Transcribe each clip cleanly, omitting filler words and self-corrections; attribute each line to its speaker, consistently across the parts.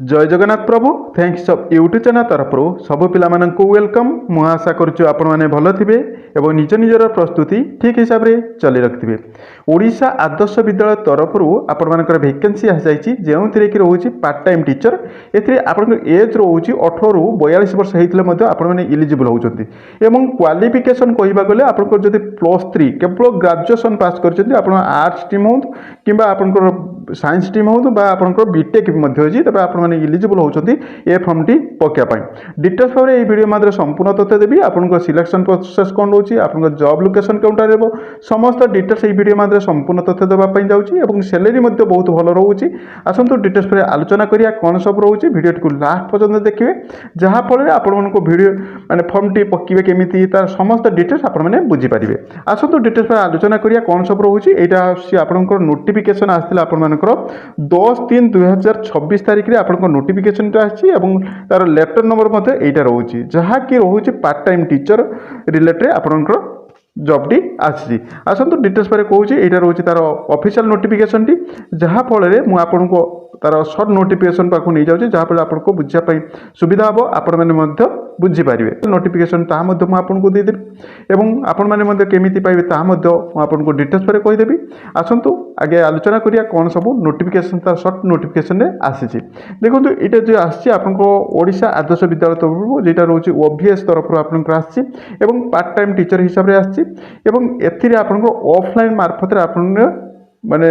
Speaker 1: जय जगन्नाथ प्रभु thanks of YouTube channel तरफ सब पिलामानंकु वेलकम मु आशा करुछु आपण माने भल थिबे एवं निज निजर प्रस्तुति ठीक हिसाब रे चली रखिथिबे। ओडिशा आदर्श विद्यालय तरफ आपण मानकर वैकेंसी आ जाईची जेउथिरे कि रहउची पार्ट टाइम टीचर। एथिरे आपण एज रहउची 18 रु 42 वर्ष हेइतले मध्ये आपण माने एलिजिबल होउचंती एवं क्वालिफिकेशन कहिबा गले आपण जदि +3 केवल ग्रेजुएशन पास करचंती आपण आर्ट्स स्ट्रीम हो किबा आपण साइंस स्ट्रीम हो बा आपण बीटेक मध्ये होची तबे आपण माने एलिजिबल होउचंती ए फॉर्म टी पकिया पाई। डिटेल्स भाबरे ए वीडियो मात्र संपूर्ण तथ्य देबी। आपण सिलेक्शन प्रोसेस कोन होची आपण जॉब लोकेशन कोनटा रहबो समस्त डिटेल्स ए वीडियो मात्र संपूर्ण तथ्य देबा पाई जाउची एवं सैलरी मध्ये बहुत भलो रहउची। आसंतु डिटेल्स पर आलोचना करिया कोन सब रहउची वीडियो को लास्ट पर्यंत देखिबे जहा फल आपण मानको वीडियो माने फॉर्म टी पकिबे केमिति तार समस्त डिटेल्स आपण माने बुझी परिबे। आसंतु डिटेल्स पर आलोचना करिया कोन सब रहउची एटा आपनकर नोटिफिकेशन आस्थिला आपण मानकर 10/3/2026 तारिख रे आपनकर नोटिफिकेशन आछि एवं तार लेटर नंबर मध्ये एटा रहउची जहा कि रहउची पार्ट टाइम टीचर रिलेटेड आपनकर जॉब टी आछि। आसंतु डिटेल्स पर कहउची एटा रहउची तार ऑफिशियल नोटिफिकेशन टी जहा फल रे मु आपनको तार शॉर्ट नोटिफिकेशन पाखु नहीं जाउची जहा फल आपनको बुझिया पई सुविधा हबो आपण माने मध्ये बुझी पारिबे। नोटिफिकेशन ता मध्ये मु आपनको दे देबी एवं आपण माने मध्ये केमिति पाइबे ता मध्ये मु आपनको डिटेल्स पर कहि देबी। आसंतु आगे आलोचना करिया कोन सब नोटिफिकेशन तार शॉर्ट नोटिफिकेशन रे आसीची। देखंतु एटा जे आसी आपनको ओडिशा आदर्श विद्यालय तरफ जेटा रहउची ओबीएस तरफ आपनको आसी एवं पार्ट टाइम टीचर हिसाब रे आसी एवं एथिरे आपनको ऑफलाइन मार्फत रे आपण माने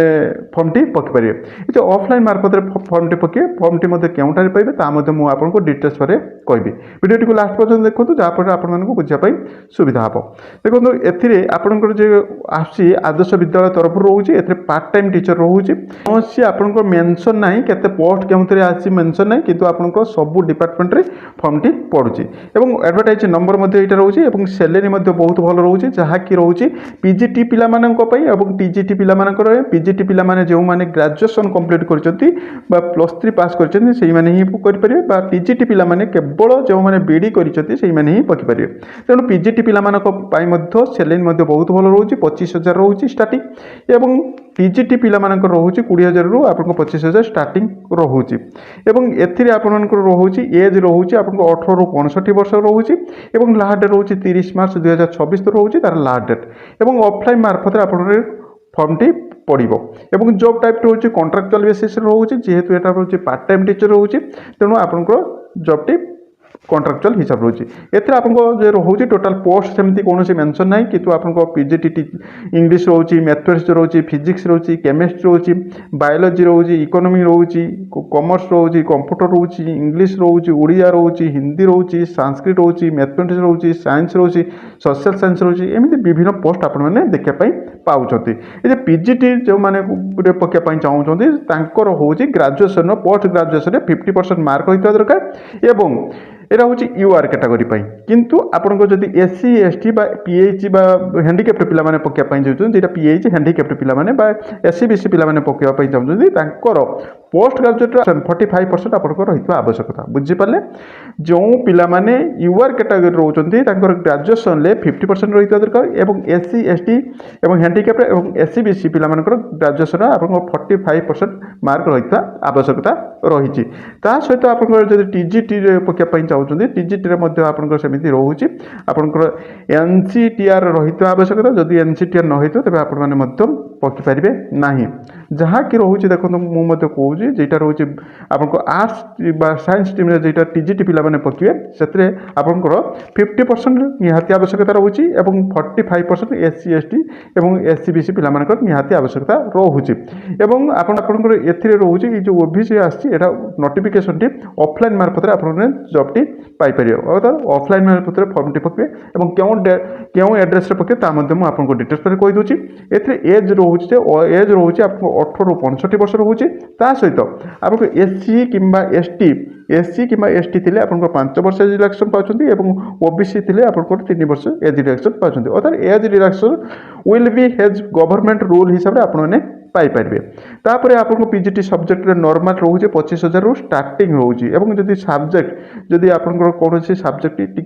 Speaker 1: फॉर्म टी पकि पारे। ये ऑफलाइन मार्फत फॉर्म टी पके फॉर्म टी मध्ये केउटारे पाइबे ता मध्ये मु आपनको डिटेल्स पर कहबी। वीडियो टी को लास्ट पर्यंत देखंतु जहा पर आपण मानको बुझिया पई सुविधा हबो। देखंतु एथिरे आपनकर जे आसी आदर्श विद्यालय तरफ रहउची एथिरे पार्ट टाइम टीचर रहउची समस्या आपनकर मेंशन नाही केते पोस्ट केउतरे आसी मेंशन नाही किंतु आपनकर सब डिपार्टमेंट रे फॉर्म टी पडुची एवं एडवर्टाइज नंबर मध्ये एटा रहउची एवं सैलरी मध्ये बहुत भलो रहउची जहा कि रहउची पीजीटी पिला माननको पई एवं टीजीटी पिला मानकर पीजीटी पिला माने जो माने ग्रेजुएशन कंप्लीट करचंती बा +3 पास करचंती सेही माने ही करि परिबे बा टीजीटी पिला माने केवल जो माने बीडी करचंती सेही माने ही पकि परिबे। तेणु पीजीटी पिला मानको पाई मध्ये सैलरी मध्ये बहुत भलो रहउची 25,000 रहउची स्टार्टिंग एवं टीजीटी पिला मानकर रहउची 20,000 रु आपनको 25,000 स्टार्टिंग रहउची एवं एथिरे आपनकर रहउची एज रहउची आपनको 18 रु 65 वर्ष रहउची एवं लास्ट डेट रहउची 30 मार्च 2026 रहउची तार लास्ट डेट एवं ऑफलाइन मार्फत आपनकर फॉर्म टी पड़ो एवं जॉब टाइप रोचे कॉन्ट्रैक्चुअल बेसिस रोचे जेहेतु एटा रोचे पार्ट टाइम टीचर रोचे तेणु आपनकर जॉब टी कॉन्ट्रैक्चुअल हिसाब रोचे। एथरे आपनको जे रहउची टोटल पोस्ट सेमती कोनोसी मेंशन नाही किंतु आपनको पीजीटी इंग्लिश रोची मैथमेटिक्स रोची फिजिक्स रोची केमिस्ट्री रोची बायोलॉजी रोची इकोनॉमी रोची कॉमर्स रोची कंप्यूटर रोची इंग्लिश रोची ओडिया रोची हिंदी रोची संस्कृत रोची मैथमेटिक्स रोची साइंस रोची सोशल साइंस रोची एमिति विभिन्न पोस्ट आपण माने देखिया पई पाउचंती। ए जे पीजीटी जो माने गुटे पकिया पई चाहउचंती तांकर होची ग्रेजुएशन पोस्ट ग्रेजुएशन 50% मार्क होइता दरकार एवं एटा होची यूआर कैटेगरी पाई किंतु आपनको जदि एससी एसटी बा पीएच बा हैंडिकैप्ड पिला माने पकिया पई जाउछन जेटा पीएच हैंडिकैप्ड पिला माने बा एससी बीसी पिला माने पकिया पई जाउछन तांकर पोस्ट ग्रेजुएट 45% आपनको रहितवा आवश्यकता बुझी पाले। जो पिला माने यूआर कैटेगरी रहउछन्ती तांकर ग्रेजुएशन ले 50% रहितवा दरकार एवं एससी एसटी एवं हैंडिकैप्ड एवं एससी बीसी पिला मानकर ग्रेजुएशन आपनको 45% मार्क रहितवा आवश्यकता रहिछि। ता सहित आपनको जदि टीजीटी रे पकिया पई चाहउछन्ती टीजीटी रे मध्ये आपनको सेमिति रहउछि आपनको एनसीटीआर रहितवा आवश्यकता जदि एनसीटीआर न होइतो तबे आपण माने मध्ये पकि परिबे नाही जहा कि रहउछि देखो मु मध्ये कहउछि जेटा रहउछि आपनको आर्ट्स बा साइंस स्ट्रीम रे जेटा टीजीटी पिला माने पकिबे सेतरे आपनको 50% निहाती आवश्यकता रहउछि एवं 45% एससी एसटी एवं एससी बीसी पिला मानकर निहाती आवश्यकता रहउछि एवं आपनको एथिरे रहउछि जो ओबीसी आछि एटा नोटिफिकेशन टी ऑफलाइन मार्फत रे आपण जॉब टी पाई परियो अर्थात ऑफलाइन मार्फत रे फॉर्म टी पकबे एवं केउ एड्रेस रे पके ता मध्ये मु आपनको डिटेल्स पर कहि दोछि। एथिरे एज रहउछि एज रहउछि आपको 18 रु 65 वर्ष रहउछि ता सहित आपको एससी किंबा एसटी थिले आपनको 5 वर्ष एज रिलैक्सेशन पाउछन्ती एवं ओबीसी थिले आपनको 3 वर्ष एज रिलैक्सेशन पाउछन्ती अर्थात age relaxation will be hedge government rule हिसाब रे आपण माने पाइपर तापर आपको पीजीटी सब्जेक्ट नॉर्मल रोचे 25,000 रु स्टार्टिंग रोचे और जदि सब्जेक्ट जदि आपंकर कौन सब्जेक्ट टी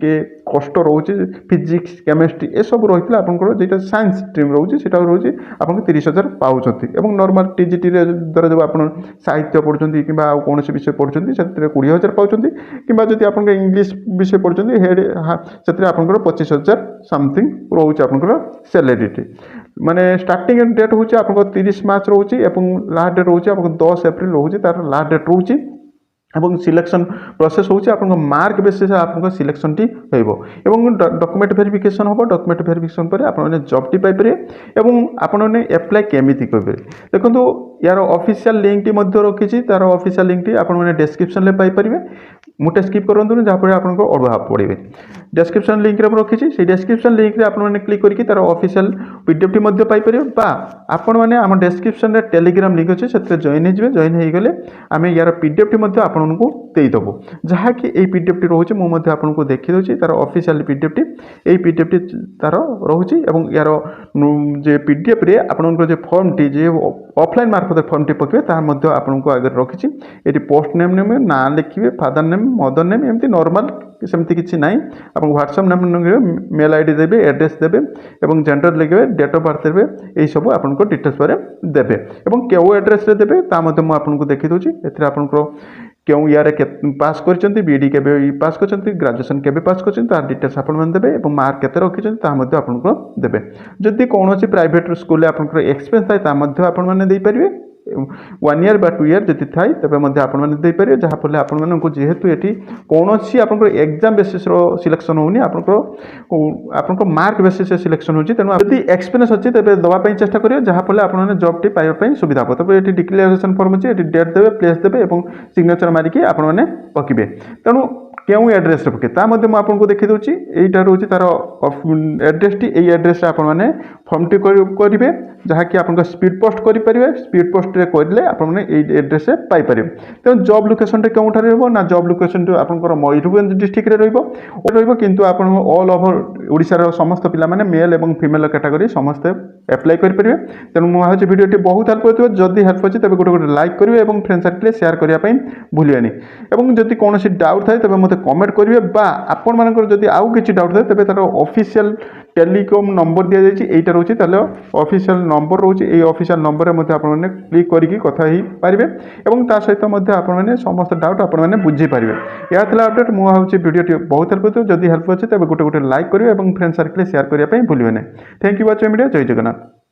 Speaker 1: कष्ट रोचे फिजिक्स केमिस्ट्री ये सब रही है आपंकर जो साइंस स्ट्रीम रोचे से रोचे आपको 30,000 पाँच और नॉर्मल टीजीटी द्वारा जो आप साहित्य पढ़ुं कि कौन विषय पढ़ुं से 20,000 पाँच कि आप इंग्लीश विषय पढ़ुं हेड से आपंकर 25,000 समथिंग रोचे आपंकर सैलरी माने स्टार्टिंग डेट हूँ आप 30 मार्च रोचे लास्ट डेट रोचे 10 एप्रिल रोचे तार लास्ट डेट रोचे এবং সিলেকশন প্রসেস হচ্ছে আপনার মার্ক বেসিস আপনার সিলেকশনটি হইব এবং ডকুমেন্ট ভেরিফিকেসন হব ডকুমেন্ট ভেরিফিকেসন পরে আপনার জবটি পাইপারে এবং আপনার এপ্লাই কেমিতি করবে দেখুন यार ऑफिशियल लिंकटी मध्य रखी तार ऑफिशियल लिंकटी आपने डेस्क्रिप्शन में पाइपर मुटे स्किप करूँ जहाँफल आपको अभाव पड़े डेस्क्रिप्शन लिंक रखी से डेस्क्रिप्शन लिंक आपने क्लिक करके तार ऑफिशियल पीडीएफ पाइपर आपण मैंने आम डेस्क्रिप्शन में टेलीग्राम लिंक अच्छे से जॉइन हो जॉइन हो गले आम यार पीडीएफ आपको देदेबू जहाँकि ये पीडीएफ रोचे मुझे आपको देखीदे तार ऑफिशियल पीडीएफ ये पीडीएफ तार रोचे यार जे पीडीएफ रे आपन जो फॉर्म टी जे ऑफलाइन मार्फत फॉर्म टी पकड़े तार आपको आगे रखी ये पोस्ट नेम नेम ना लिखे फादर नेम मदर नेम एमती नॉर्मल सेमती किसी ना आप व्हाट्सएप नेम मेल आईडी देवे एड्रेस देवे और जेंडर लिखे डेट ऑफ बर्थ देवे यही सब आपको डिटेल्स पर देवे और क्यों एड्रेस देवे आपको देखीदे आपको क्यों यार पास कर बीडी के पास कर ग्रेजुएशन के पास कर तार डिटेल्स आपे और मार्क के रखी आपको देवे जदि कौन प्राइवेट स्कूल आप एक्सपीरियंस थाए आपने 1 ईयर बा 2 ईयर जब थाए तब आपने जहाँफल आपको जेहेतु ये कौन आप एग्जाम बेसीस सिलेक्शन होनी आप मार्क बेसीस सिलेक्शन होती तेणु यदि एक्सपीरियंस अच्छी तेज दवाई चेष्टा करेंगे जहाँफल आपने जॉब टी पाइबा सुविधा हम तब ये डिक्लेरेशन फॉर्म अच्छे डेट देवे प्लेस देवे और सिग्नेचर मारिकी आपने पकड़े तेणु क्यों एड्रेस पके आपको देखी दूसरी यहीटा रोचे तार एड्रेस टी यही एड्रेस आपने फॉर्म टी करेंगे जहाँकि आप स्पीड पोस्ट करेंगे स्पीड पोस्ट करले आपने एड्रेस पाइपर तेणु जॉब लोकेशन क्योंठ ना जॉब लोकेशन आपंकर मयूरभंज डिस्ट्रिक्ट किंतु आप ऑल ओवर ओडिशार समस्त पिला माने मेल और फीमेल कैटेगरी समस्ते एप्लाई करेंगे तेणु मुझे भिडियो बहुत हेल्प हो जदि हेल्प अच्छे तेज गोटे लाइक करेंगे और फ्रेंड सर्कल शेयर करने भूलें और जदि कौन डाउट थाए तेज मत कमेंट करेंगे आपण मानकर जदि आउ किसी डाउट थाए तेज तार ऑफिशियल टेलीकॉम नंबर दि जाए यहीटा रोचे ऑफिशियल नंबर रोचे ये ऑफिशियल नंबर में आपने क्लिक करके कथा ही पारे और सहित आपने समस्त डाउट आपने बुझी पारे यह अपडेट मुझे वीडियो बहुत हेल्प हो जदि हेल्प अच्छे तेज गोटे लाइक करेंगे और फ्रेंड सर्कल शेयर करने भूलें नहीं थैंक यू वाचिंग वीडियो जय जगन्नाथ।